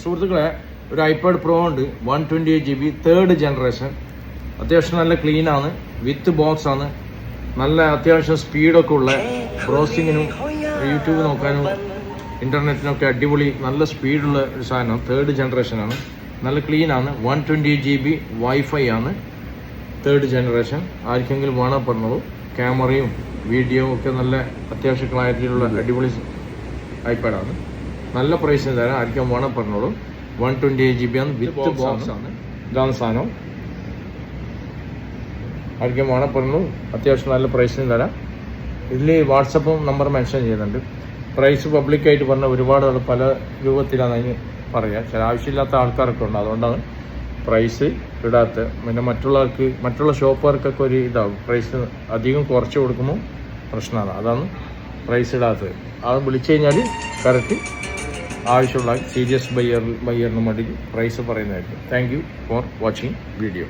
സുഹൃത്തുക്കളെ, ഒരു iPad pro ഉണ്ട് 128 GB 3rd ജനറേഷൻ. അത്യാവശ്യം നല്ല ക്ലീനാണ്, വിത്ത് ബോക്സ് ആണ്. നല്ല അത്യാവശ്യം സ്പീഡൊക്കെ ഉള്ള ബ്രൗസിങ്ങിനും യൂട്യൂബ് നോക്കാനും ഇൻ്റർനെറ്റിനൊക്കെ അടിപൊളി നല്ല സ്പീഡുള്ള ഒരു സാധനം. 3rd ജനറേഷനാണ്, നല്ല ക്ലീനാണ്. 128 GB വൈഫൈ ആണ്, 3rd ജനറേഷൻ. ആർക്കെങ്കിലും വേണം പറഞ്ഞോളൂ. ക്യാമറയും വീഡിയോ ഒക്കെ നല്ല അത്യാവശ്യം ക്ലാരിറ്റിയിലുള്ള അടിപൊളി ഐപാഡാണ്. നല്ല പ്രൈസിന് തരാം, ആർക്കും വേണം പറഞ്ഞോളൂ. 128 GB ആണ്, വിത്ത് ബോക്സ് ആണ്. ഇതാണ് സാധനം. ആർക്കും വേണം പറഞ്ഞോളൂ, അത്യാവശ്യം നല്ല പ്രൈസിന് തരാം. ഇതിൽ വാട്സപ്പും നമ്പർ മെൻഷൻ ചെയ്യുന്നുണ്ട്. പ്രൈസ് പബ്ലിക്കായിട്ട് പറഞ്ഞാൽ ഒരുപാട് ആൾ പല രൂപത്തിലാണ് അതിന് പറയുക. ചില ആവശ്യമില്ലാത്ത ആൾക്കാരൊക്കെ ഉണ്ട്, അതുകൊണ്ടാണ് പ്രൈസ് ഇടാത്തത്. പിന്നെ മറ്റുള്ള ഷോപ്പുകാർക്കൊക്കെ ഒരു ഇതാവും, പ്രൈസ് അധികം കുറച്ച് കൊടുക്കുമ്പോൾ പ്രശ്നമാണ്, അതാണ് പ്രൈസ് ഇടാത്തത്. അത് വിളിച്ചു കഴിഞ്ഞാൽ കറക്റ്റ് ആവശ്യമുള്ള സീരിയസ് ബയ്യറിന് വേണ്ടി പ്രൈസ് പറയുന്നതായിരിക്കും. Thank you for watching video.